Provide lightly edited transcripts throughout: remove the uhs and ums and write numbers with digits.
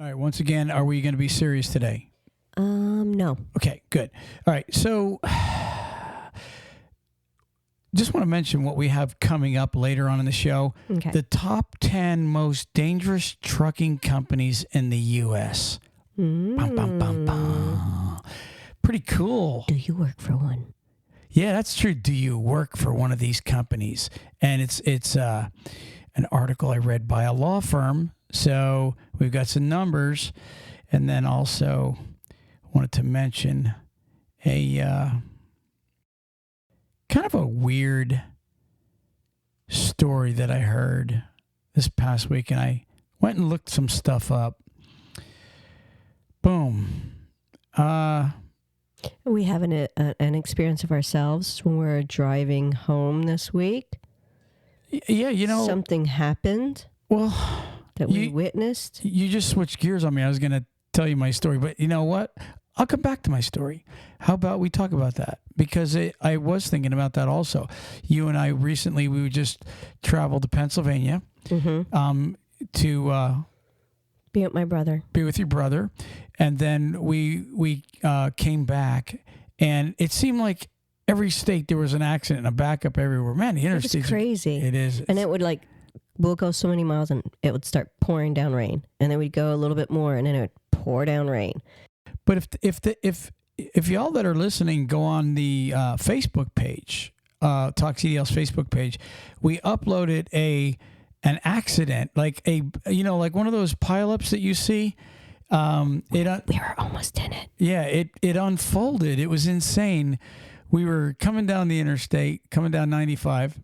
All right. Once again, are we going to be serious today? No. Okay, good. All right. So just want to mention what we have coming up later on in the show. Okay. The top 10 most dangerous trucking companies in the U.S. Bum, bum, bum, bum. Pretty cool. Do you work for one? Yeah, that's true. Do you work for one of these companies? And it's an article I read by a law firm. So we've got some numbers, and then also wanted to mention a kind of a weird story that I heard this past week, and I went and looked some stuff up. Boom. We have an experience of ourselves when we were driving home this week. Yeah, you know. Something happened. Well, that we witnessed. You just switched gears on me. I was going to tell you my story, but you know what? I'll come back to my story. How about we talk about that? Because I was thinking about that also. You and I recently, we just traveled to Pennsylvania to be with my brother. Be with your brother. And then we came back, and it seemed like every state there was an accident and a backup everywhere. Man, the interstates. It's crazy. It is. And it would we'll go so many miles and it would start pouring down rain. And then we'd go a little bit more and then it would pour down rain. But if y'all that are listening go on the Facebook page, Talk CDL's Facebook page, we uploaded an accident, like one of those pileups that you see. We were almost in it. Yeah, it unfolded. It was insane. We were coming down the interstate, coming down 95,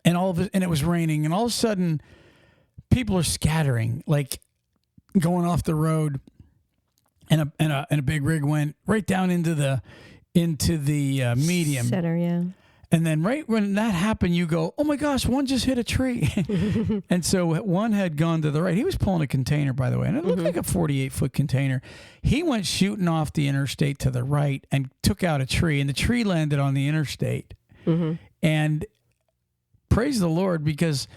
and it was raining, and all of a sudden, people are scattering, like going off the road, and a big rig went right down into the medium center, yeah. And then right when that happened, you go, oh my gosh, one just hit a tree. And so one had gone to the right. He was pulling a container, by the way, and it looked like a 48-foot container. He went shooting off the interstate to the right and took out a tree, and the tree landed on the interstate. And praise the Lord, because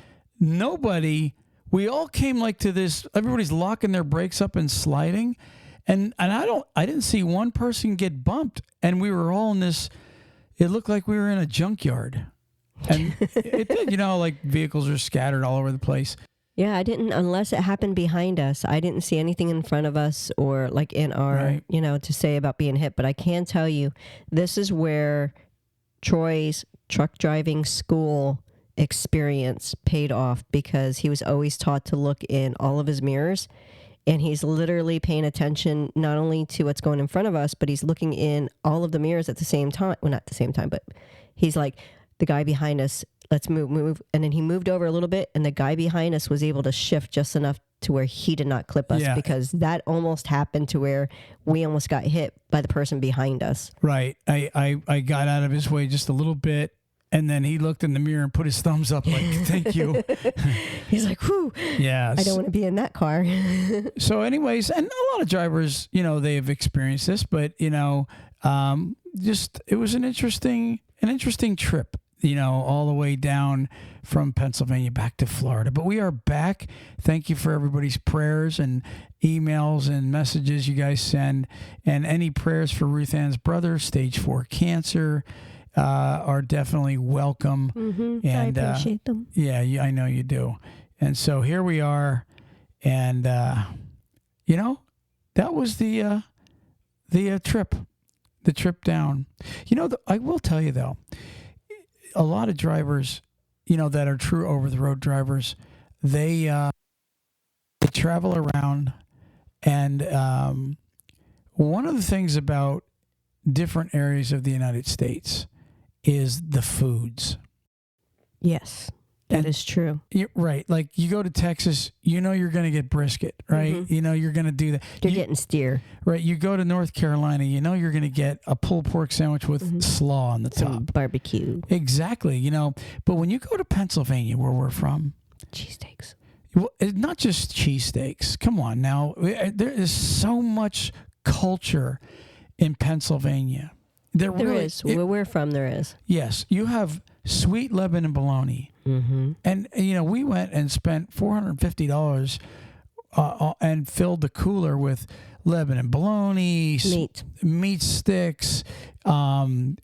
we all came to this, everybody's locking their brakes up and sliding. And I didn't see one person get bumped, and we were all in this. It looked like we were in a junkyard, and it did. Vehicles are scattered all over the place. Yeah, I didn't, unless it happened behind us. I didn't see anything in front of us or in our, to say about being hit. But I can tell you, this is where Troy's truck driving school experience paid off, because he was always taught to look in all of his mirrors. And he's literally paying attention not only to what's going in front of us, but he's looking in all of the mirrors at the same time. Well, not at the same time, but he's like, the guy behind us, let's move. And then he moved over a little bit, and the guy behind us was able to shift just enough to where he did not clip us, because that almost happened to where we almost got hit by the person behind us. Right. I got out of his way just a little bit. And then he looked in the mirror and put his thumbs up like, thank you. He's like, whew. Yeah. I don't want to be in that car. So anyways, and a lot of drivers, they have experienced this, but, it was an interesting trip, all the way down from Pennsylvania back to Florida. But we are back. Thank you for everybody's prayers and emails and messages you guys send. And any prayers for Ruth Ann's brother, stage 4 cancer. Are definitely welcome. And I appreciate them. Yeah, I know you do. And so here we are, and that was the trip down. I will tell you though, a lot of drivers, that are true over the road drivers, they travel around, and one of the things about different areas of the United States is the foods. Yes, that is true. You're right. Like you go to Texas, you're going to get brisket, right? You're going to do that. You're getting steer. Right. You go to North Carolina, you're going to get a pulled pork sandwich with slaw on the top. Barbecue. Exactly. But when you go to Pennsylvania, where we're from, cheesesteaks. Well, it's not just cheesesteaks. Come on now. There is so much culture in Pennsylvania. There is. Where we're from, there is. Yes. You have sweet Lebanon bologna. And, we went and spent $450 and filled the cooler with Lebanon bologna, meat sticks, ring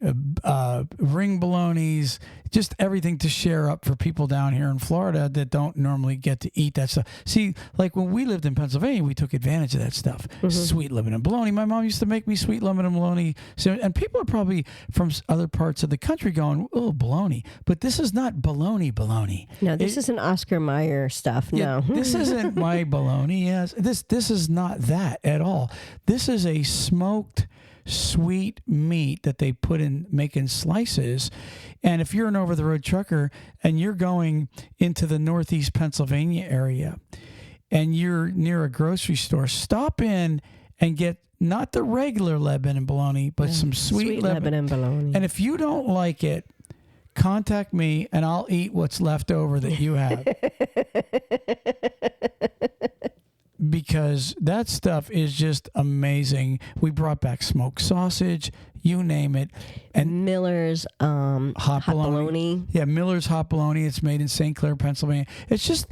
bolognas, just everything to share up for people down here in Florida that don't normally get to eat that stuff. See, like when we lived in Pennsylvania, we took advantage of that stuff. Sweet Lebanon bologna. My mom used to make me sweet Lebanon bologna. So, and people are probably from other parts of the country going, oh, bologna. But this is not bologna. No, this isn't Oscar Mayer stuff. Yeah, No. this isn't my bologna. Yes, this is not that at all. This is a smoked sweet meat that they put in making slices. And if you're an over-the-road trucker and you're going into the Northeast Pennsylvania area and you're near a grocery store, stop in and get not the regular Lebanon bologna, but some sweet Lebanon bologna. And if you don't like it, contact me and I'll eat what's left over that you have. Because that stuff is just amazing. We brought back smoked sausage, you name it. And Miller's hot bologna. Yeah, Miller's hot bologna. It's made in St. Clair, Pennsylvania. It's just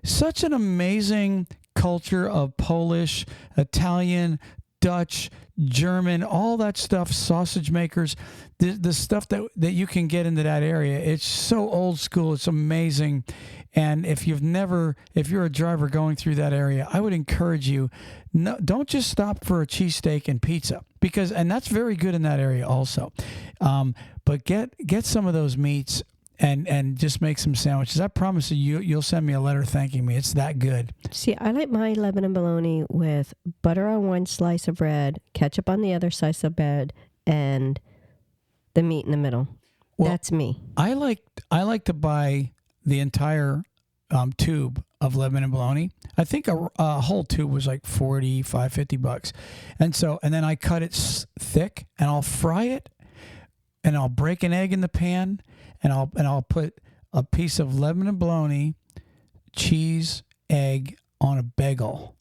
such an amazing culture of Polish, Italian, Dutch, German, all that stuff, sausage makers, the stuff that you can get into that area. It's so old school. It's amazing. And if you're a driver going through that area, I would encourage you, don't just stop for a cheesesteak and pizza and that's very good in that area also. But get some of those meats and just make some sandwiches. I promise you'll send me a letter thanking me. It's that good. See, I like my Lebanon bologna with butter on one slice of bread, ketchup on the other slice of bread, and the meat in the middle. Well, that's me. I like to buy the entire tube of Lebanon bologna. I think a whole tube was like $45-$50. And then I cut it thick and I'll fry it and I'll break an egg in the pan and I'll put a piece of Lebanon bologna, cheese, egg on a bagel.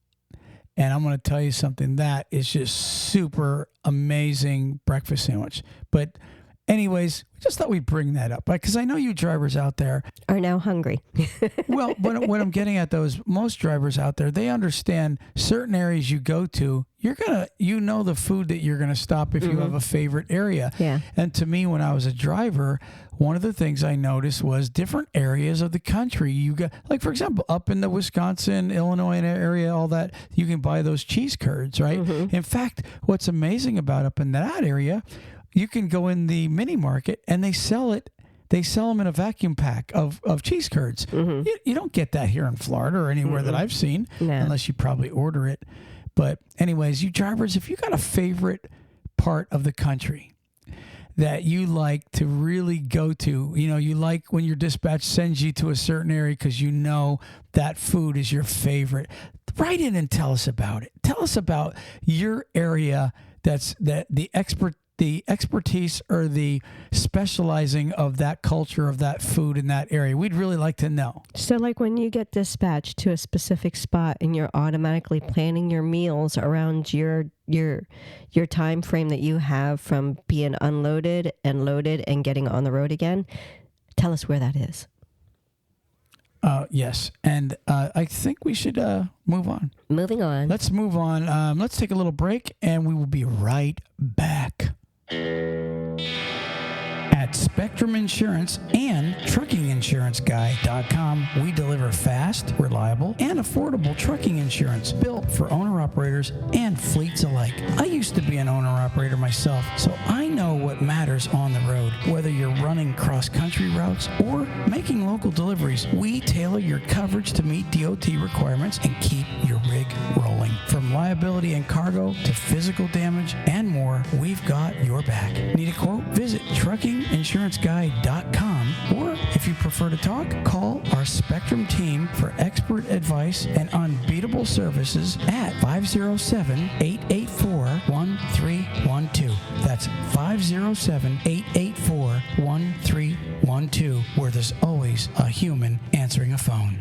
And I'm going to tell you something, that is just super amazing breakfast sandwich. But anyways, just thought we'd bring that up because I know you drivers out there are now hungry. Well, what I'm getting at though is most drivers out there, they understand certain areas you go to, you know the food that you're gonna stop if you have a favorite area. Yeah. And to me, when I was a driver, one of the things I noticed was different areas of the country. You got, like for example, up in the Wisconsin, Illinois area, all that, you can buy those cheese curds, right? In fact, what's amazing about up in that area, you can go in the mini market and they sell them in a vacuum pack of cheese curds. You don't get that here in Florida or anywhere that I've seen, unless you probably order it. But anyways, you drivers, if you got a favorite part of the country that you like to really go to, you like when your dispatch sends you to a certain area because you know that food is your favorite, write in and tell us about it. Tell us about your area the expertise or the specializing of that culture of that food in that area. We'd really like to know. So like when you get dispatched to a specific spot and you're automatically planning your meals around your time frame that you have from being unloaded and loaded and getting on the road again, tell us where that is. Yes. And I think we should move on. Moving on. Let's move on. Let's take a little break and we will be right back. At Spectrum Insurance and TruckingInsuranceGuy.com, we deliver fast, reliable, and affordable trucking insurance built for owner-operators and fleets alike. I used to be an owner-operator myself, so I know what matters on the road. Whether you're running cross-country routes or making local deliveries, we tailor your coverage to meet DOT requirements and keep your rig rolling. From liability and cargo to physical damage and more, we've got your back. Need a quote? Visit TruckingInsuranceGuy.com, or if you prefer to talk, call our Spectrum team for expert advice and unbeatable services at 507-884-1312. That's 507-884-1312, where there's always a human answering a phone.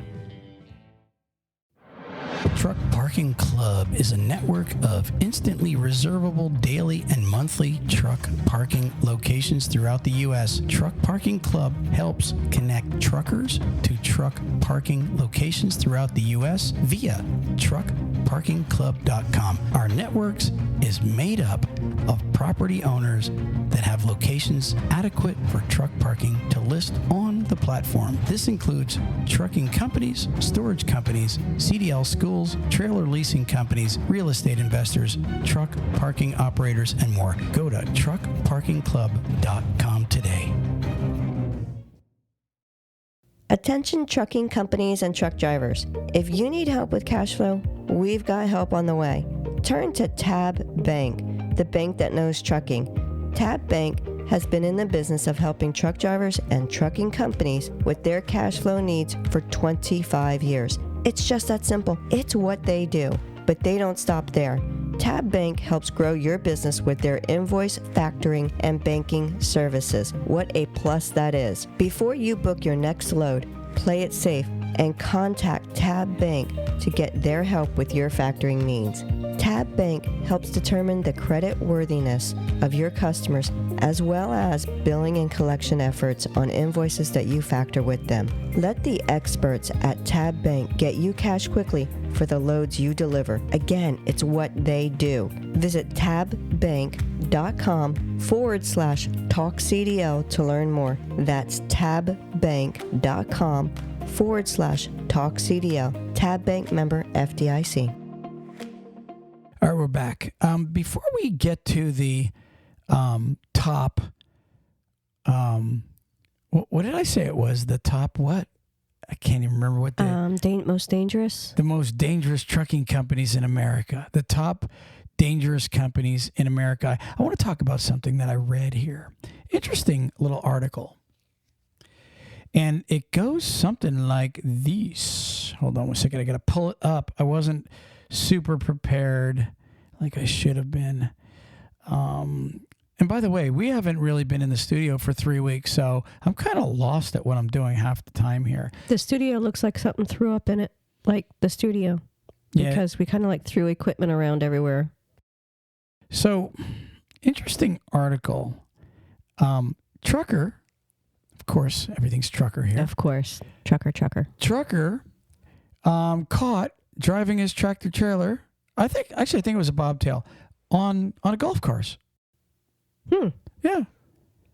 Truck Parking Club is a network of instantly reservable daily and monthly truck parking locations throughout the U.S. Truck Parking Club helps connect truckers to truck parking locations throughout the U.S. via truck truckparkingclub.com. Our networks is made up of property owners that have locations adequate for truck parking to list on the platform. This includes trucking companies, storage companies, CDL schools, trailer leasing companies, real estate investors, truck parking operators, and more. Go to truckparkingclub.com today. Attention trucking companies and truck drivers. If you need help with cash flow, we've got help on the way. Turn to Tab Bank, the bank that knows trucking. Tab Bank has been in the business of helping truck drivers and trucking companies with their cash flow needs for 25 years. It's just that simple. It's what they do, but they don't stop there. Tab Bank helps grow your business with their invoice, factoring, and banking services. What a plus that is. Before you book your next load, play it safe and contact Tab Bank to get their help with your factoring needs. Tab Bank helps determine the credit worthiness of your customers as well as billing and collection efforts on invoices that you factor with them. Let the experts at Tab Bank get you cash quickly for the loads you deliver. Again, it's what they do. Visit tabbank.com/talkcdl to learn more. That's tabbank.com/talkcdl. Tab Bank member FDIC. All right, we're back. Before we get to the top, what did I say it was? The top what? I can't even remember what the Most dangerous? The most dangerous trucking companies in America. The top dangerous companies in America. I want to talk about something that I read here. Interesting little article. And it goes something like this. Hold on one second. I got to pull it up. I wasn't super prepared like I should have been. And by the way, we haven't really been in the studio for 3 weeks, so I'm kind of lost at what I'm doing half the time here. The studio looks like something threw up in it, like the studio, because we kind of like threw equipment around everywhere. So, interesting article. Trucker, of course, everything's trucker here. Of course, trucker. Trucker caught driving his tractor trailer. I think it was a bobtail on a golf course. Yeah.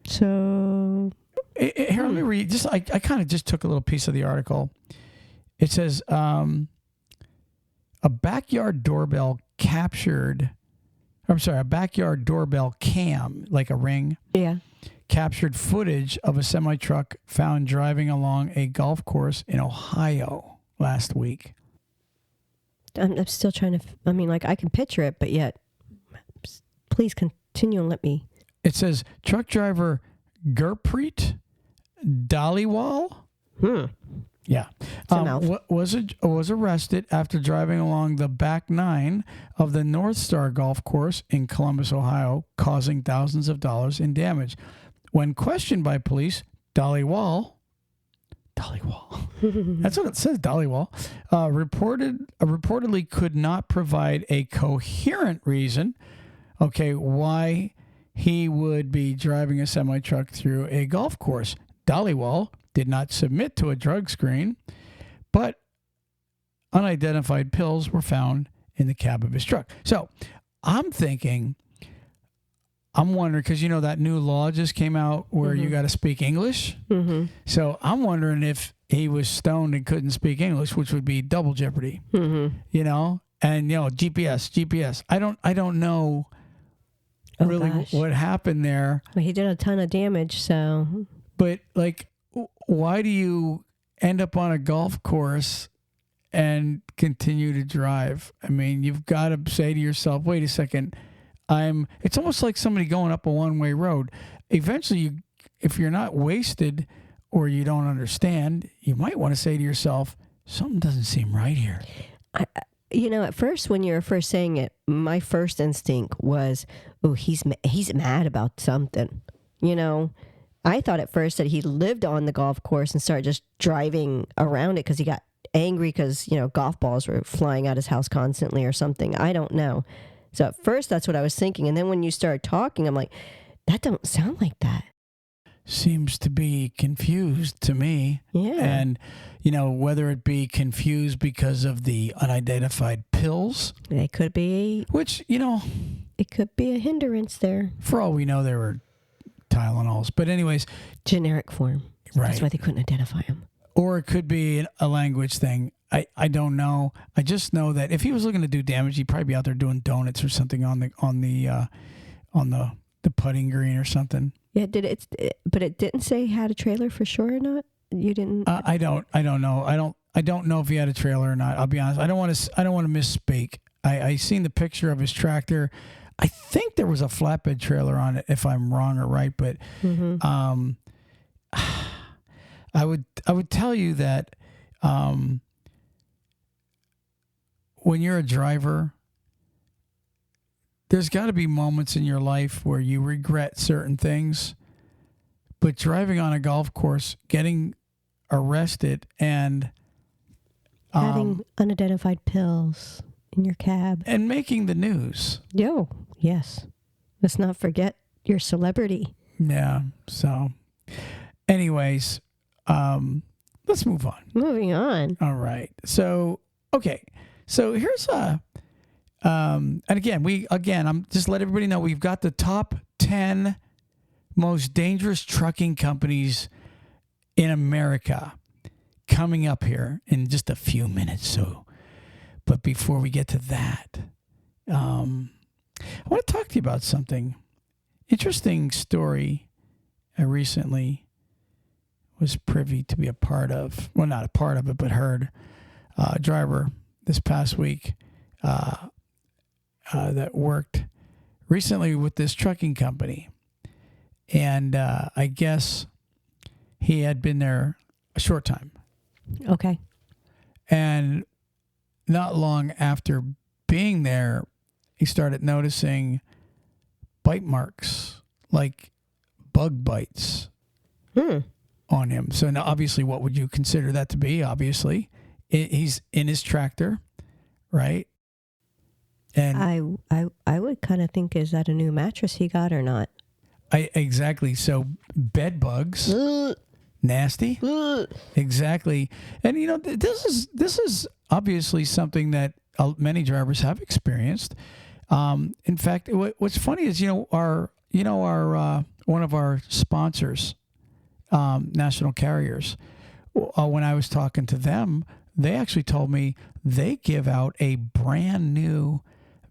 So here, let me read. I kind of just took a little piece of the article. It says a backyard doorbell a backyard doorbell cam, like a Ring. Yeah. Captured footage of a semi-truck found driving along a golf course in Ohio last week. I'm still trying to, I can picture it, but yet, please continue and let me. It says truck driver Gurpreet Dhaliwal. Yeah. Was arrested after driving along the back nine of the North Star Golf Course in Columbus, Ohio, causing thousands of dollars in damage. When questioned by police, Dhaliwal, that's what it says, Dhaliwal, reportedly could not provide a coherent reason, why he would be driving a semi-truck through a golf course. Dhaliwal did not submit to a drug screen, but unidentified pills were found in the cab of his truck. So I'm wondering, because that new law just came out where you got to speak English. So I'm wondering if he was stoned and couldn't speak English, which would be double jeopardy. And GPS. I don't know what happened there. Well, he did a ton of damage, so. But why do you end up on a golf course and continue to drive? You've got to say to yourself, wait a second, it's almost like somebody going up a one-way road. Eventually, if you're not wasted or you don't understand, you might want to say to yourself, something doesn't seem right here. At first, when you were first saying it, my first instinct was, oh, he's mad about something. I thought at first that he lived on the golf course and started just driving around it because he got angry because, golf balls were flying out his house constantly or something. I don't know. So at first, that's what I was thinking. And then when you started talking, I'm like, that don't sound like that. seems to be confused to me. Yeah. And, whether it be confused because of the unidentified pills, It could be. which, It could be a hindrance there. for all we know, there were Tylenols. But anyways, Generic form. Right. That's why they couldn't identify him. or it could be a language thing. I don't know. I just know that if he was looking to do damage, he'd probably be out there doing donuts or something on the putting green or something. Yeah, but it didn't say he had a trailer for sure or not? You didn't? I don't know. I don't know if he had a trailer or not. I'll be honest. I don't want to misspeak. I seen the picture of his tractor. I think there was a flatbed trailer on it, if I'm wrong or right. But I would tell you that when you're a driver, there's got to be moments in your life where you regret certain things. But driving on a golf course, getting arrested, and Having unidentified pills in your cab. and making the news. Yes. Let's not forget your celebrity. Yeah. So, anyways, let's move on. Moving on. All right. So, okay. So here's and again, I'm just let everybody know we've got the top 10 most dangerous trucking companies in America coming up here in just a few minutes. So, but before we get to that, I want to talk to you about something. Interesting story I recently was privy to be a part of. Well, not a part of it, but heard a driver this past week that worked recently with this trucking company. And I guess he had been there a short time. Okay. And not long after being there, he started noticing bite marks, like bug bites on him. So now, obviously, what would you consider that to be? Obviously, he's in his tractor, right? And I would kind of think, is that a new mattress he got or not? Exactly. So bed bugs, nasty. Exactly. And this is obviously something that many drivers have experienced. In fact, what's funny is our one of our sponsors, national carriers. When I was talking to them, they actually told me they give out a brand new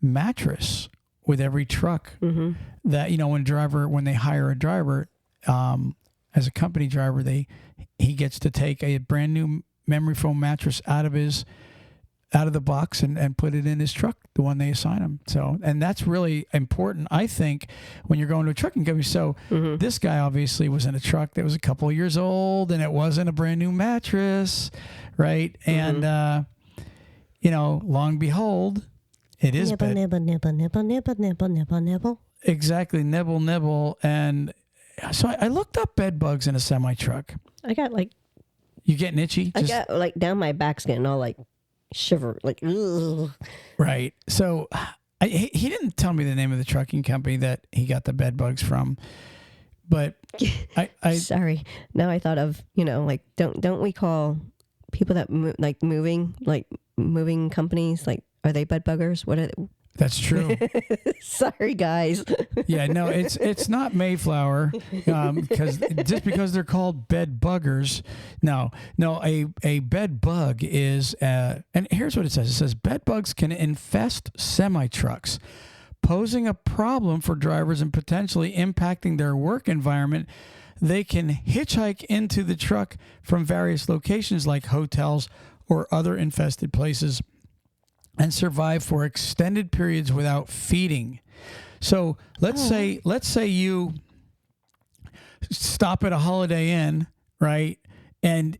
mattress with every truck. That when they hire a driver as a company driver, he gets to take a brand new memory foam mattress out of the box and put it in his truck, the one they assign him. So, and that's really important, I think, when you're going to a trucking company. So this guy obviously was in a truck that was a couple of years old, and it wasn't a brand new mattress, right? And long behold, it is nibble, nibble, nibble, nibble, nibble, nibble, nibble, nibble. Exactly, nibble. And so I looked up bed bugs in a semi truck. I got You getting itchy? I got down my back's getting all shiver, ugh. Right. So he didn't tell me the name of the trucking company that he got the bed bugs from, but I sorry. Now I thought of don't we call people that moving companies, are they bed buggers? What are they? That's true. Sorry, guys. Yeah, no, it's not Mayflower because they're called bed buggers. No, a bed bug is and here's what it says. It says bed bugs can infest semi trucks, posing a problem for drivers and potentially impacting their work environment. They can hitchhike into the truck from various locations like hotels or other infested places and survive for extended periods without feeding. So let's say you stop at a Holiday Inn, right? And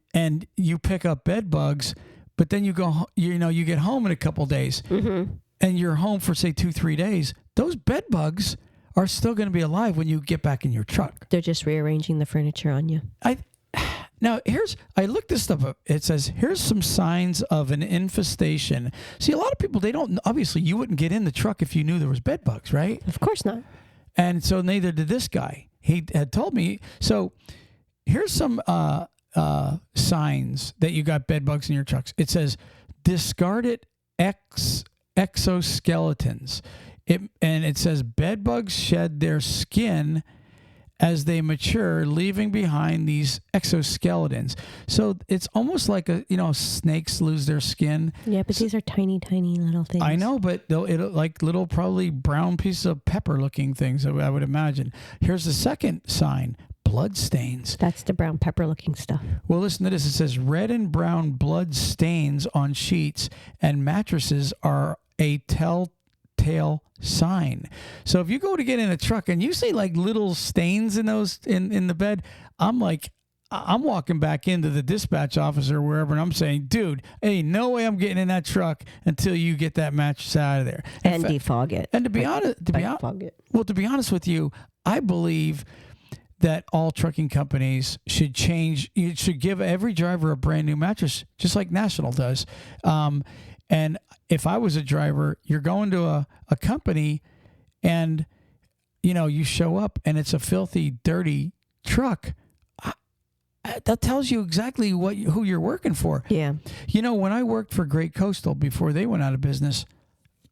you pick up bed bugs, but then you get home in a couple days and you're home for say 2-3 days. Those bed bugs are still going to be alive when you get back in your truck. They're just rearranging the furniture on you. I looked this stuff up. It says, here's some signs of an infestation. See, a lot of people, obviously you wouldn't get in the truck if you knew there was bed bugs, right? Of course not. And so neither did this guy. he had told me. So here's some signs that you got bed bugs in your trucks. It says discarded exoskeletons. It says bed bugs shed their skin as they mature, leaving behind these exoskeletons. So it's almost like snakes lose their skin. Yeah, but these are tiny, tiny little things. I know, but it'll like little probably brown pieces of pepper looking things, I would imagine. Here's the second sign. Blood stains. That's the brown pepper looking stuff. Well, listen to this. It says red and brown blood stains on sheets and mattresses are a telltale sign. So if you go to get in a truck and you see like little stains in those in the bed, I'm walking back into the dispatch office or wherever, and I'm saying, dude, hey, no way I'm getting in that truck until you get that mattress out of there And defog it. And to be honest with you, I believe that all trucking companies should change. You should give every driver a brand new mattress, just like National does. And if I was a driver, you're going to a company and, you show up and it's a filthy, dirty truck. That tells you exactly who you're working for. Yeah. When I worked for Great Coastal before they went out of business,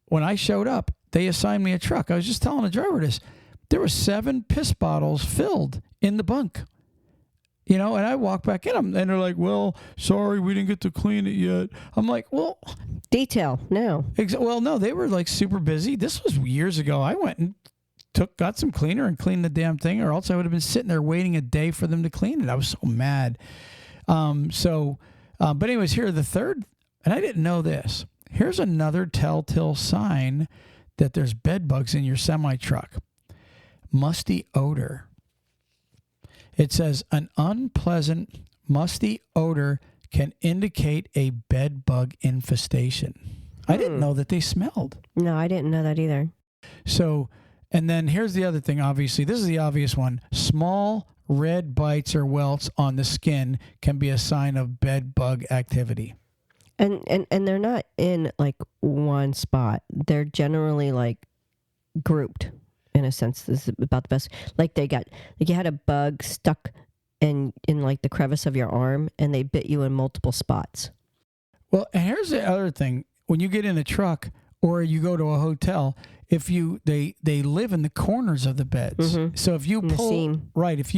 when I showed up, they assigned me a truck. I was just telling the driver this. There were 7 piss bottles filled in the bunk, and I walk back in them and they're like, well, sorry, we didn't get to clean it yet. I'm like, well, detail no. Well, no, they were like super busy. This was years ago. I went and got some cleaner and cleaned the damn thing, or else I would have been sitting there waiting a day for them to clean it. I was so mad. But anyways, here the third, and I didn't know this. Here's another telltale sign that there's bed bugs in your semi truck. Musty odor. It says an unpleasant, musty odor can indicate a bed bug infestation. I didn't know that they smelled. No, I didn't know that either. So, and then here's the other thing, obviously. This is the obvious one. Small red bites or welts on the skin can be a sign of bed bug activity. And they're not in like one spot. They're generally like grouped. In a sense, this is about the best. Like you had a bug stuck in like the crevice of your arm, and they bit you in multiple spots. Well, and here's the other thing: when you get in a truck or you go to a hotel, they live in the corners of the beds. Mm-hmm. So if you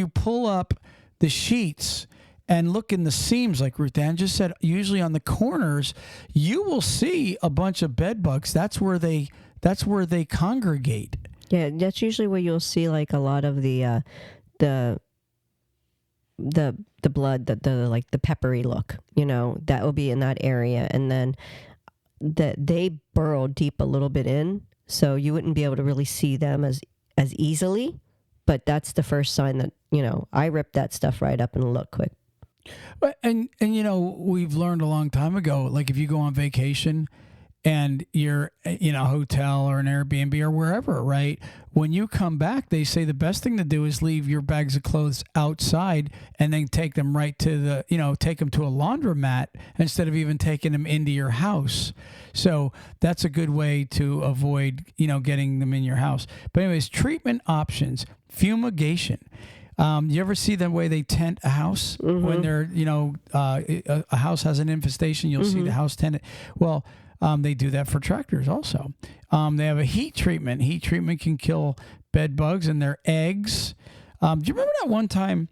pull up the sheets and look in the seams, like Ruth Ann just said, usually on the corners, you will see a bunch of bed bugs. That's where they congregate. Yeah, that's usually where you'll see like a lot of the blood, the like the peppery look. That will be in that area, and then they burrow deep a little bit in, so you wouldn't be able to really see them as easily. But that's the first sign that I ripped that stuff right up and look quick. But and we've learned a long time ago, like if you go on vacation and you're in a hotel or an Airbnb or wherever, right? When you come back, they say the best thing to do is leave your bags of clothes outside and then take them right to take them to a laundromat instead of even taking them into your house. So that's a good way to avoid, getting them in your house. But anyways, treatment options, fumigation. You ever see the way they tent a house? Mm-hmm. When they're, a house has an infestation, you'll see the house tented. Well, they do that for tractors also. They have a heat treatment. Heat treatment can kill bed bugs and their eggs. Do you remember that one time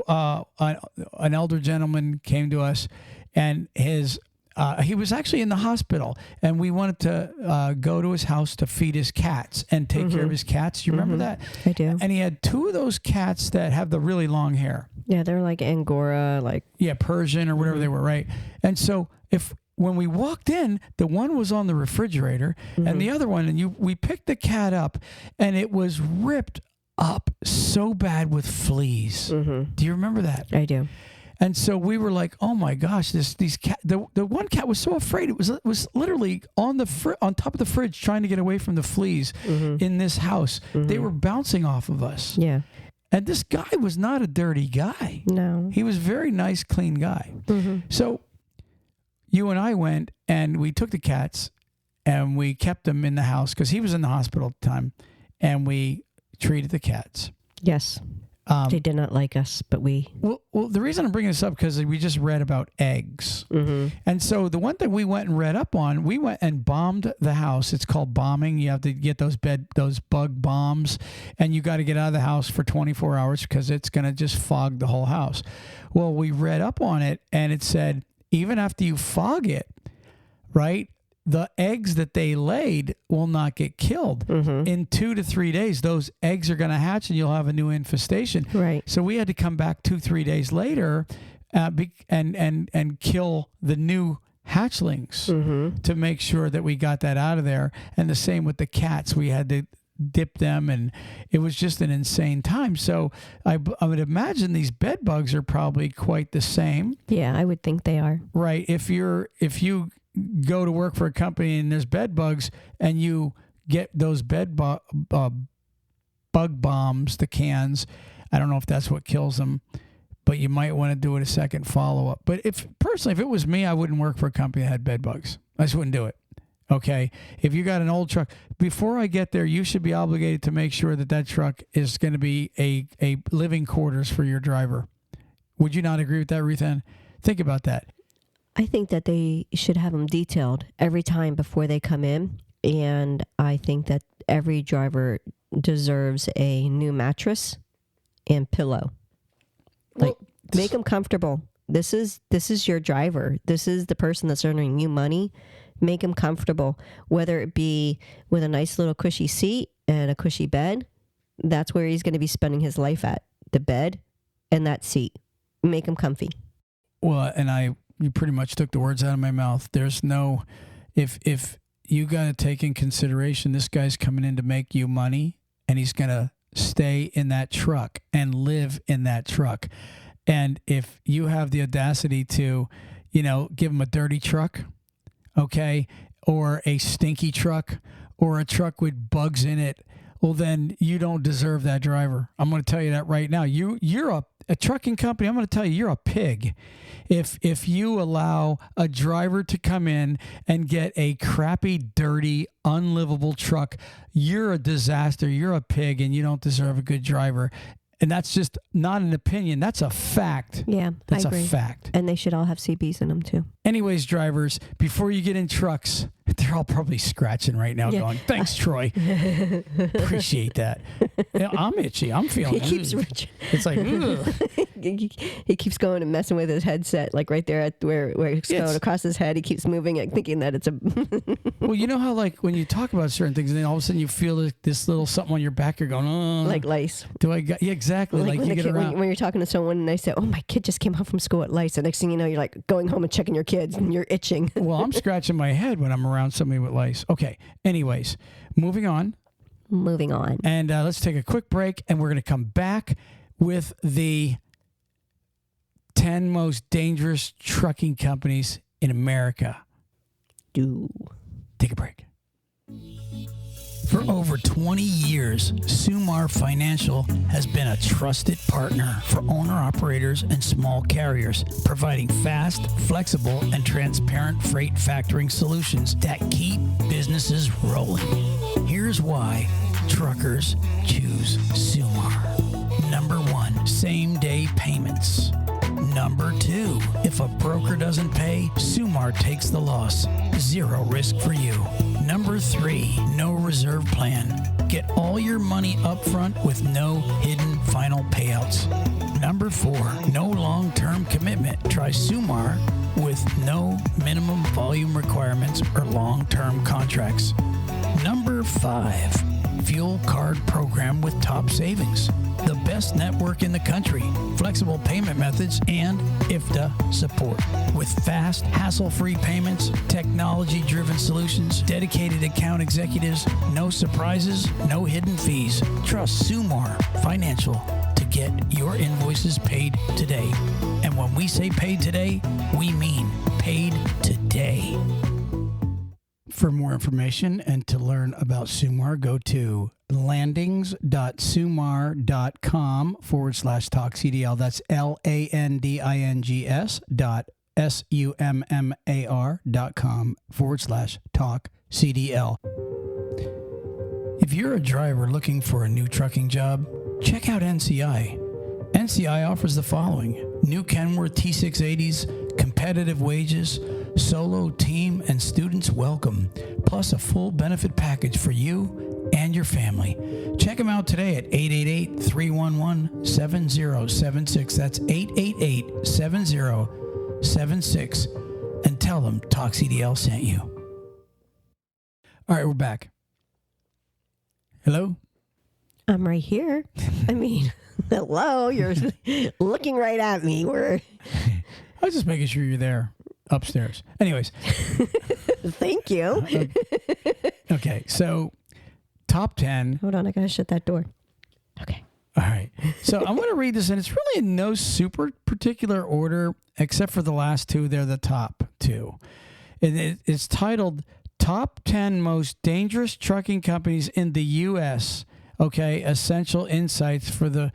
an elder gentleman came to us and he was actually in the hospital, and we wanted to go to his house to feed his cats and take care of his cats. Do you remember that? I do. And he had 2 of those cats that have the really long hair. Yeah, they're like Angora, like... Yeah, Persian or whatever they were, right? And so when we walked in, the one was on the refrigerator and the other one, and we picked the cat up, and it was ripped up so bad with fleas. Do you remember that? I do. And so we were like, "Oh my gosh, these cat." The one cat was so afraid; it was literally on top of the fridge trying to get away from the fleas in this house. They were bouncing off of us. Yeah. And this guy was not a dirty guy. No. He was a very nice, clean guy. So you and I went and we took the cats and we kept them in the house because he was in the hospital at the time, and we treated the cats. Yes. They did not like us, but we... Well, the reason I'm bringing this up because we just read about eggs. Mm-hmm. And so the one thing we went and read up on, we went and bombed the house. It's called bombing. You have to get those bug bombs, and you got to get out of the house for 24 hours because it's going to just fog the whole house. Well, we read up on it, and it said even after you fog it, right, the eggs that they laid will not get killed. Mm-hmm. In 2 to 3 days, those eggs are going to hatch and you'll have a new infestation. Right. So we had to come back 2-3 days later and kill the new hatchlings to make sure that we got that out of there. And the same with the cats. We had to dip them, and it was just an insane time. So I would imagine these bed bugs are probably quite the same. Yeah, I would think they are. Right. If you go to work for a company and there's bed bugs and you get those bug bombs, the cans, I don't know if that's what kills them, but you might want to do it a second follow-up. But if it was me, I wouldn't work for a company that had bed bugs. I just wouldn't do it. Okay. If you got an old truck, before I get there, you should be obligated to make sure that truck is going to be a living quarters for your driver. Would you not agree with that, Ruth Ann? Think about that. I think that they should have them detailed every time before they come in. And I think that every driver deserves a new mattress and pillow. Like, make them comfortable. This is your driver. This is the person that's earning you money. Make them comfortable, whether it be with a nice little cushy seat and a cushy bed. That's where he's going to be spending his life at, the bed and that seat. Make him comfy. Well, and you pretty much took the words out of my mouth. There's no, if you got to take in consideration, this guy's coming in to make you money, and he's going to stay in that truck and live in that truck. And if you have the audacity to, give him a dirty truck, okay, or a stinky truck, or a truck with bugs in it, well, then you don't deserve that driver. I'm going to tell you that right now. You're a trucking company. I'm going to tell you, you're a pig. If you allow a driver to come in and get a crappy, dirty, unlivable truck, you're a disaster. You're a pig, and you don't deserve a good driver. And that's just not an opinion. That's a fact. Yeah, that's I agree. A fact. And they should all have CBs in them too. Anyways, drivers, before you get in trucks, they're all probably scratching right now, going, "Thanks, Troy. Appreciate that." I'm itchy. I'm feeling. He keeps reaching. It's like he keeps going and messing with his headset, like right there at where it's going across his head. He keeps moving it, thinking that it's a. Well, you know how like when you talk about certain things, and then all of a sudden you feel this little something on your back. You're going, "Oh, like lice." Do I got? Yeah, exactly. Like you get around when you're talking to someone and they say, "Oh, my kid just came home from school at lice," and next thing you know, you're like going home and checking your kids, and you're itching. Well, I'm scratching my head when I'm around somebody with lice. Okay. Anyways, moving on. And let's take a quick break, and we're going to come back with the 10 most dangerous trucking companies in America. Take a break. For over 20 years, Sumar Financial has been a trusted partner for owner-operators and small carriers, providing fast, flexible, and transparent freight factoring solutions that keep businesses rolling. Here's why truckers choose Sumar. Number 1, same-day payments. Number 2, if a broker doesn't pay, Sumar takes the loss. Zero risk for you. Number 3, no reserve plan. Get all your money up front with no hidden final payouts. Number 4, no long-term commitment. Try Sumar with no minimum volume requirements or long-term contracts. Number 5, fuel card program with top savings. The best network in the country, flexible payment methods, and IFTA support. With fast, hassle-free payments, technology-driven solutions, dedicated account executives, no surprises, no hidden fees. Trust Sumar Financial to get your invoices paid today. And when we say paid today, we mean paid today. For more information and to learn about Sumar, go to landings.sumar.com/talkcdl. That's landings.summar.com/talkcdl. If you're a driver looking for a new trucking job, check out NCI. NCI offers the following: new Kenworth T680s, competitive wages, solo, team, and students welcome, plus a full benefit package for you and your family. Check them out today at 888-311-7076. That's 888-7076. And tell them Talk CDL sent you. All right, we're back. Hello? I'm right here. I mean, hello, you're looking right at me. I was just making sure you're there upstairs. Anyways. Thank you. Okay, so top 10. Hold on, I gotta shut that door. Okay. All right. So I'm going to read this, and it's really in no super particular order, except for the last two. They're the top two. And it's titled Top 10 Most Dangerous Trucking Companies in the U.S. Okay, essential insights for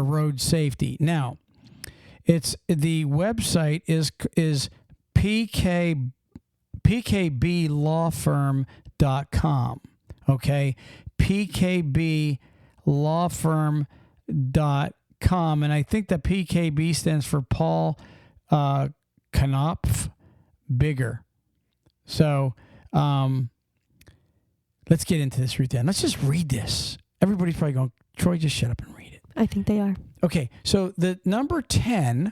road safety. Now, it's the website is pkblawfirm.com. Okay, pkblawfirm.com, and I think that PKB stands for Paul Knopf Bigger. So let's get into this, Ruth Ann. Let's just read this. Everybody's probably going, Troy, just shut up and read it. I think they are. Okay, so the number 10,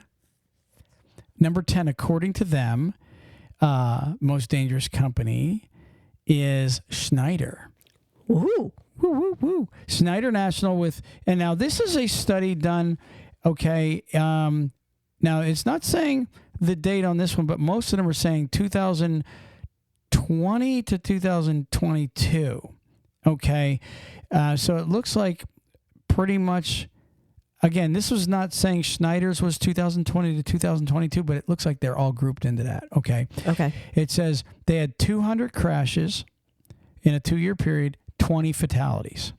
according to them, most dangerous company is Schneider. Woo. Woo, woo, woo. Schneider National and now this is a study done, okay, now it's not saying the date on this one, but most of them are saying 2020 to 2022, okay? So it looks like pretty much, again, this was not saying Schneider's was 2020 to 2022, but it looks like they're all grouped into that, okay? Okay. It says they had 200 crashes in a 2-year period, 20 fatalities.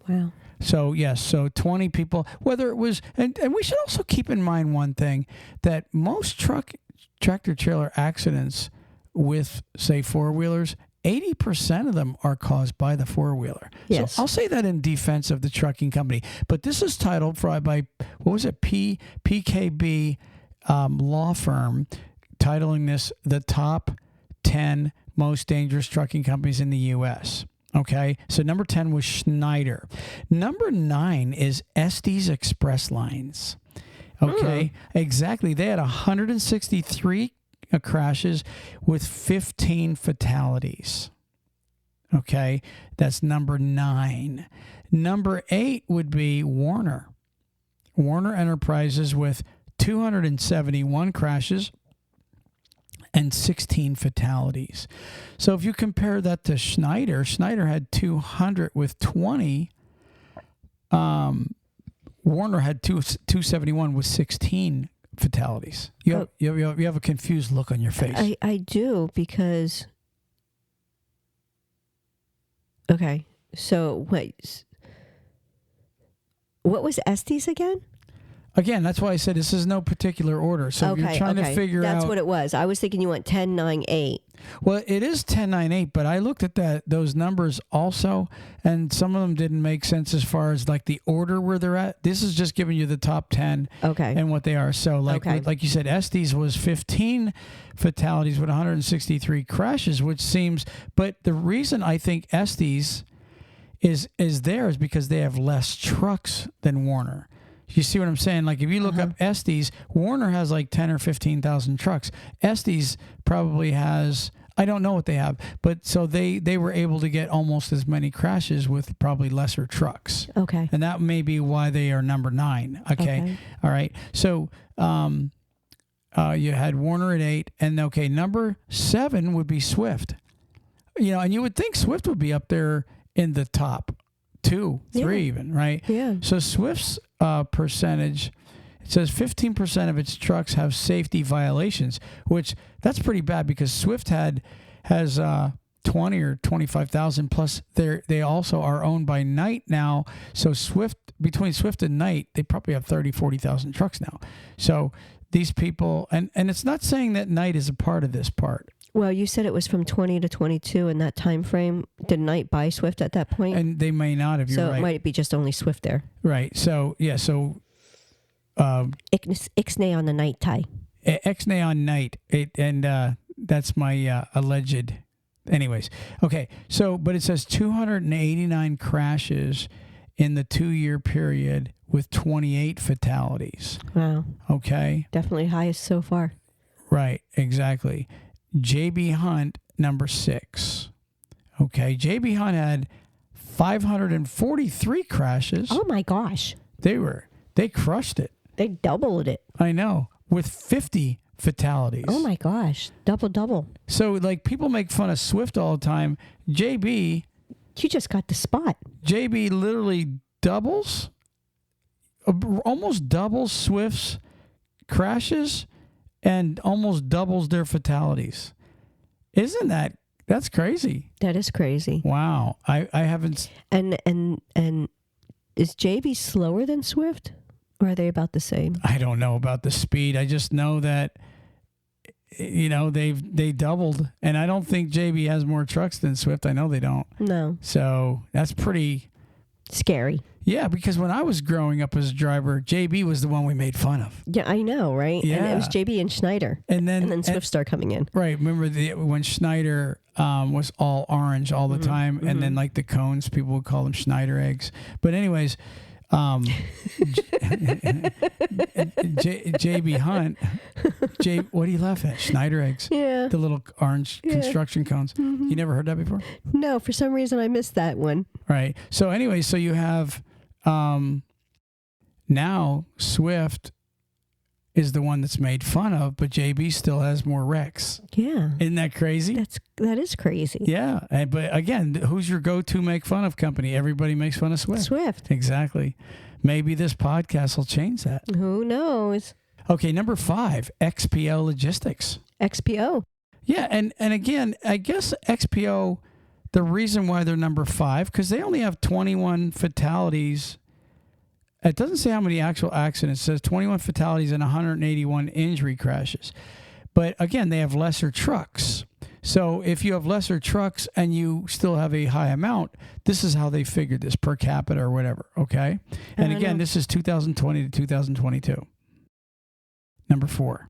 Wow. So, yes, so 20 people, whether it was, and we should also keep in mind one thing, that most tractor-trailer accidents with, say, four-wheelers, 80% of them are caused by the four-wheeler. Yes. So I'll say that in defense of the trucking company. But this is titled by what was it, PKB Law Firm, titling this the top 10 most dangerous trucking companies in the U.S., okay, so number 10 was Schneider. Number 9 is Estes Express Lines. Okay, exactly. They had 163 crashes with 15 fatalities. Okay, that's number 9. Number 8 would be Warner Enterprises with 271 crashes and 16 fatalities. So if you compare that to Schneider had 200 with 20. Warner had 271 with 16 fatalities. You have a confused look on your face. I do, because... Okay, so wait. What was Estes again? Again, that's why I said this is no particular order. So okay, you're trying to figure out... That's what it was. I was thinking you went 10, 9, 8. Well, it is 10, 9, 8, but I looked at those numbers also, and some of them didn't make sense as far as like the order where they're at. This is just giving you the top 10 and what they are. So like you said, Estes was 15 fatalities with 163 crashes, which seems... But the reason I think Estes is there is because they have less trucks than Warner. You see what I'm saying? Like if you look up Estes, Warner has like 10 or 15,000 trucks. Estes probably has, I don't know what they have, but so they were able to get almost as many crashes with probably lesser trucks. Okay. And that may be why they are number 9. Okay. All right. So you had Warner at 8, and number 7 would be Swift. You know, and you would think Swift would be up there in the top 2, 3 even, right? Yeah. So Swift's percentage, it says 15% of its trucks have safety violations, which that's pretty bad because Swift has 20 or 25,000 plus. They also are owned by Knight now. So between Swift and Knight, they probably have 30, 40,000 trucks now. So these people, and it's not saying that night is a part of this part. Well, you said it was from 20 to 22 in that time frame. Did Knight buy Swift at that point? And they may not, if you're right. So it might be just only Swift there. Right. So, yeah. So, Ixnay on the night tie. Ixnay on night. That's my alleged. Anyways. Okay. So, but it says 289 crashes in the 2-year period with 28 fatalities. Wow. Okay. Definitely highest so far. Right. Exactly. JB Hunt, number 6. Okay. JB Hunt had 543 crashes. Oh my gosh. They crushed it. They doubled it. I know. With 50 fatalities. Oh my gosh. Double. So like people make fun of Swift all the time. JB just got the spot. JB literally almost doubles Swift's crashes and almost doubles their fatalities. That's crazy. That is crazy. Wow. I haven't. And is JB slower than Swift? Or are they about the same? I don't know about the speed. I just know that, they doubled. And I don't think JB has more trucks than Swift. I know they don't. No. So that's pretty scary. Yeah, because when I was growing up as a driver, JB was the one we made fun of. Yeah, I know, right? Yeah. And it was JB and Schneider. And then Swift started coming in. Right. Remember when Schneider was all orange all the time, Mm-hmm. and then like the cones, people would call them Schneider eggs. But anyways, JB Hunt, what do you laugh at? Schneider eggs. Yeah. The little orange construction cones. Mm-hmm. You never heard that before? No, for some reason I missed that one. Right. So anyway, so you have now Swift is the one that's made fun of, but JB still has more wrecks. Yeah. Isn't that crazy? That is crazy. Yeah. But again, who's your go-to make fun of company? Everybody makes fun of Swift. Exactly. Maybe this podcast will change that. Who knows? Okay, number 5, XPO Logistics. XPO. Yeah, and again, I guess XPO, the reason why they're number 5, because they only have 21 fatalities. It doesn't say how many actual accidents. It says 21 fatalities and 181 injury crashes. But again, they have lesser trucks. So if you have lesser trucks and you still have a high amount, this is how they figured this per capita or whatever, okay? And again, this is 2020 to 2022. Number 4,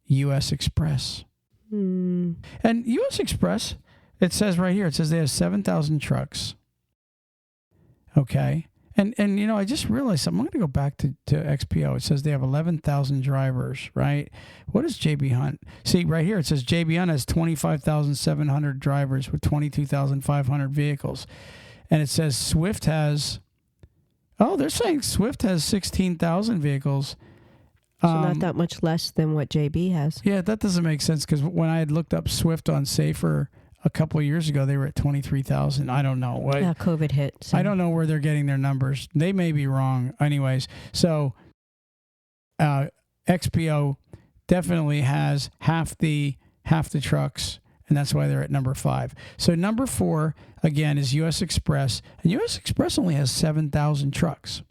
U.S. Express. And U.S. Express, it says right here, it says they have 7,000 trucks. Okay. And I just realized something. I'm going to go back to XPO. It says they have 11,000 drivers, right? What is JB Hunt? See, right here, it says JB Hunt has 25,700 drivers with 22,500 vehicles. And it says Swift has, they're saying Swift has 16,000 vehicles. So not that much less than what JB has. Yeah, that doesn't make sense because when I had looked up Swift on Safer a couple of years ago, they were at 23,000. I don't know. Yeah, COVID hit. So. I don't know where they're getting their numbers. They may be wrong. Anyways, so XPO definitely has half the trucks, and that's why they're at number 5. So number 4, again, is U.S. Express. And U.S. Express only has 7,000 trucks.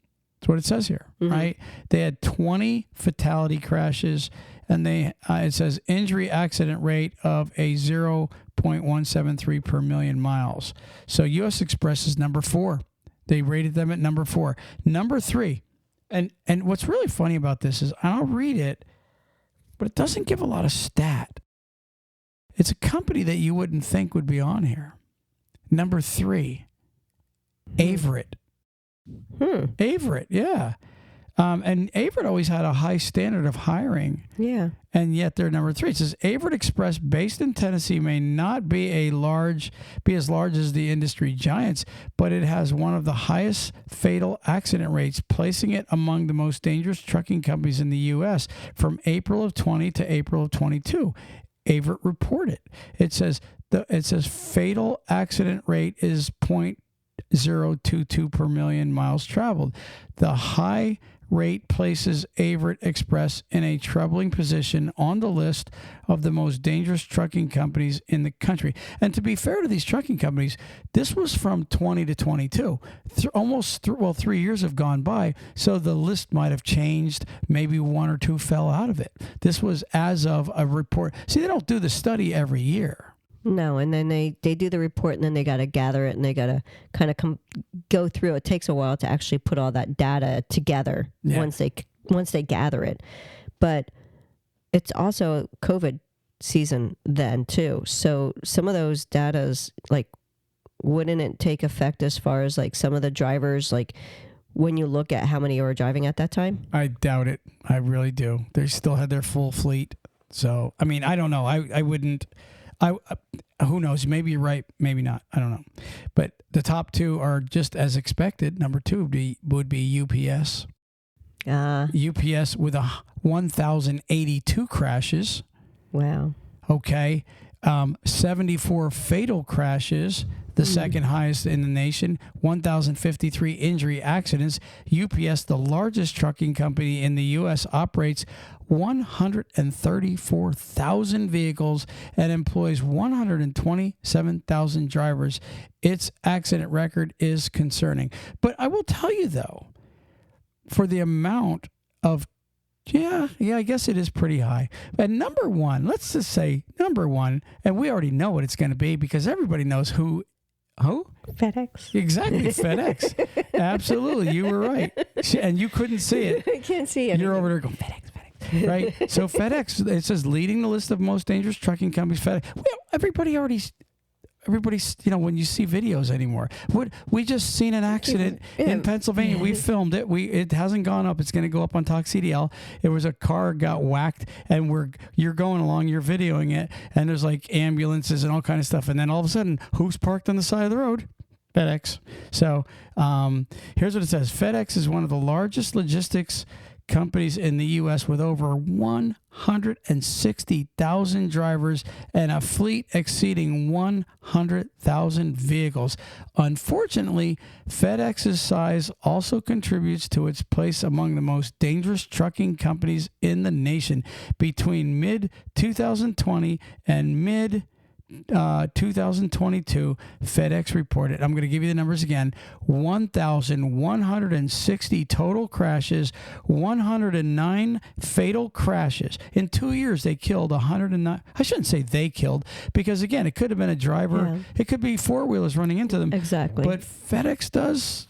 That's what it says here, right? They had 20 fatality crashes, and it says injury accident rate of a 0.173 per million miles. So U.S. Express is number 4. They rated them at number 4. Number 3, and what's really funny about this is, I'll read it, but it doesn't give a lot of stat. It's a company that you wouldn't think would be on here. Number 3, Averitt. Averitt, yeah. And Averitt always had a high standard of hiring. Yeah. And yet they're number 3. It says Averitt Express, based in Tennessee, may not be as large as the industry giants, but it has one of the highest fatal accident rates, placing it among the most dangerous trucking companies in the U.S. from April of 20 to April of 22. Averitt reported. It says fatal accident rate is 0.022 per million miles traveled. The high rate places Averitt Express in a troubling position on the list of the most dangerous trucking companies in the country. And to be fair to these trucking companies, this was from 20 to 22. 3 years have gone by, so the list might have changed. Maybe one or two fell out of it. This was as of a report. See, they don't do the study every year. No, and then they do the report, and then they got to gather it, and they got to kind of go through. It takes a while to actually put all that data together once they gather it. But it's also COVID season then too. So some of those data's like, wouldn't it take effect as far as like some of the drivers, like when you look at how many were driving at that time? I doubt it. I really do. They still had their full fleet. So I mean, I don't know. I wouldn't. Who knows? Maybe you're right. Maybe not. I don't know. But the top two are just as expected. Number two would be UPS. UPS with 1,082 crashes. Wow. Okay. 74 fatal crashes, the second highest in the nation. 1,053 injury accidents. UPS, the largest trucking company in the U.S., operates 134,000 vehicles and employs 127,000 drivers. Its accident record is concerning. But I will tell you, though, for the amount of Yeah, I guess it is pretty high. But number one, let's just say number one, and we already know what it's going to be because everybody knows who? FedEx. Exactly, FedEx. Absolutely, you were right. And you couldn't see it. I can't see it. You're over there going, FedEx. Right? So FedEx, it says leading the list of most dangerous trucking companies. FedEx. Well, everybody's, when you see videos anymore. We just seen an accident in Pennsylvania. We filmed it. It hasn't gone up. It's going to go up on Talk CDL. It was a car got whacked, and you're going along, you're videoing it, and there's like ambulances and all kind of stuff. And then all of a sudden, who's parked on the side of the road? FedEx. So here's what it says. FedEx is one of the largest logistics companies in the U.S. with over 160,000 drivers and a fleet exceeding 100,000 vehicles. Unfortunately, FedEx's size also contributes to its place among the most dangerous trucking companies in the nation. Between mid-2020 and mid-2022, FedEx reported, I'm going to give you the numbers again, 1,160 total crashes, 109 fatal crashes. In 2 years, they killed 109. I shouldn't say they killed, because again, it could have been a driver. Yeah. It could be four-wheelers running into them. Exactly. But FedEx does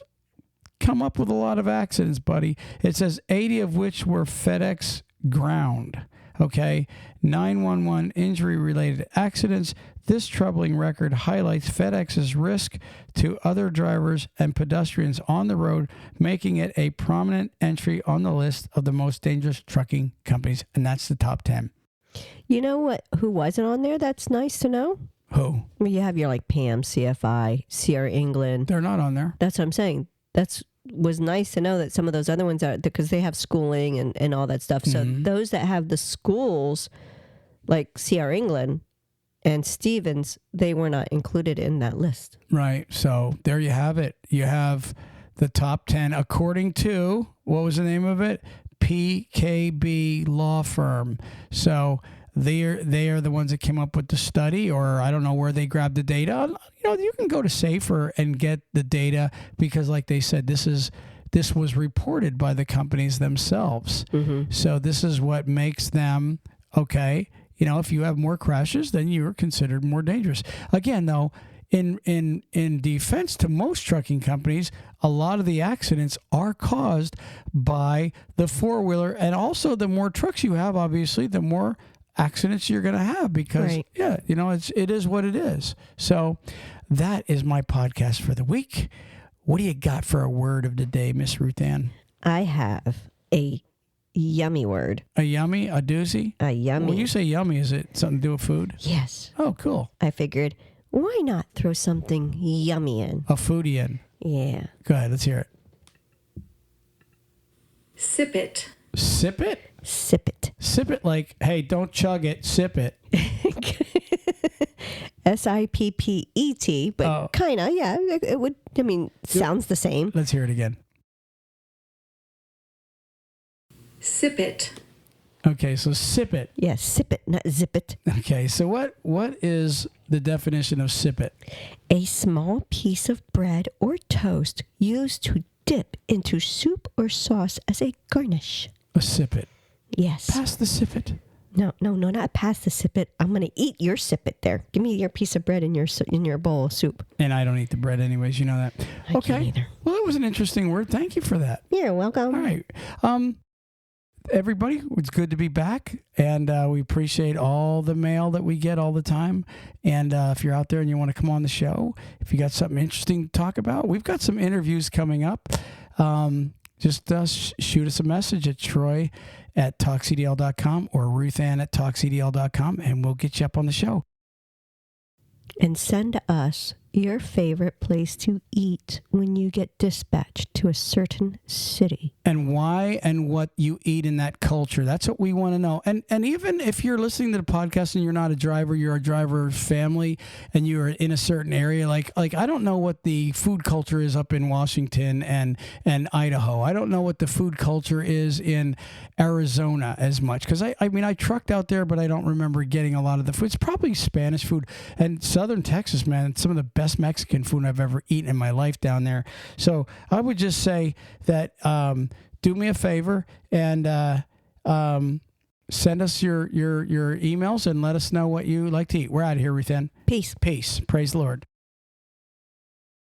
come up with a lot of accidents, buddy. It says 80 of which were FedEx ground. Okay, 911 injury-related accidents. This troubling record highlights FedEx's risk to other drivers and pedestrians on the road, making it a prominent entry on the list of the most dangerous trucking companies, and that's the top 10. You know what? Who wasn't on there? That's nice to know. Who? Well, you have your like PAM, CFI, Sierra England. They're not on there. That's what I'm saying. Was nice to know that some of those other ones are, because they have schooling and all that stuff. So those that have the schools, like Sierra England and Stevens, they were not included in that list. Right. So there you have it. You have the top 10 according to, what was the name of it? PKB Law Firm. So they are the ones that came up with the study, or I don't know where they grabbed the data. You can go to Safer and get the data because, like they said, this was reported by the companies themselves. So this is what makes them okay. If you have more crashes, then you're considered more dangerous. Again, though, in defense to most trucking companies, a lot of the accidents are caused by the four-wheeler, and also the more trucks you have, obviously, the more accidents you're going to have because, right. It is what it is. So that is my podcast for the week. What do you got for a word of the day, Miss Ruth Ann? I have a yummy word. A yummy? A doozy? A yummy. When you say yummy, is it something to do with food? Yes. Oh, cool. I figured, why not throw something yummy in? A foodie in. Yeah. Go ahead. Let's hear it. Sip it. Sip it? Sip it. Sip it like, hey, don't chug it, sip it. SIPPET, but kind of, yeah. It would, sounds the same. Let's hear it again. Sip it. Okay, so sip it. Yeah, sip it, not zip it. Okay, so what is the definition of sip it? A small piece of bread or toast used to dip into soup or sauce as a garnish. A sip it. Yes. Pass the sip it. No, not pass the sip it. I'm going to eat your sip it there. Give me your piece of bread in your bowl of soup. And I don't eat the bread anyways, you know that. I can't either. Well, that was an interesting word. Thank you for that. You're welcome. All right. Everybody, it's good to be back, and we appreciate all the mail that we get all the time. And if you're out there and you want to come on the show, if you got something interesting to talk about, we've got some interviews coming up. Just shoot us a message at troy@talkcdl.com or ruthann@talkcdl.com, and we'll get you up on the show. And send us your favorite place to eat when you get dispatched to a certain city. And why and what you eat in that culture. That's what we want to know. And even if you're listening to the podcast and you're not a driver, you're a driver family and you're in a certain area, like I don't know what the food culture is up in Washington and Idaho. I don't know what the food culture is in Arizona as much. Because I mean, I trucked out there, but I don't remember getting a lot of the food. It's probably Spanish food. And Southern Texas, man, some of the best Mexican food I've ever eaten in my life down there. So I would just say that do me a favor and send us your emails and let us know what you like to eat. We're out of here, Ruthann. Peace. Peace. Praise the Lord.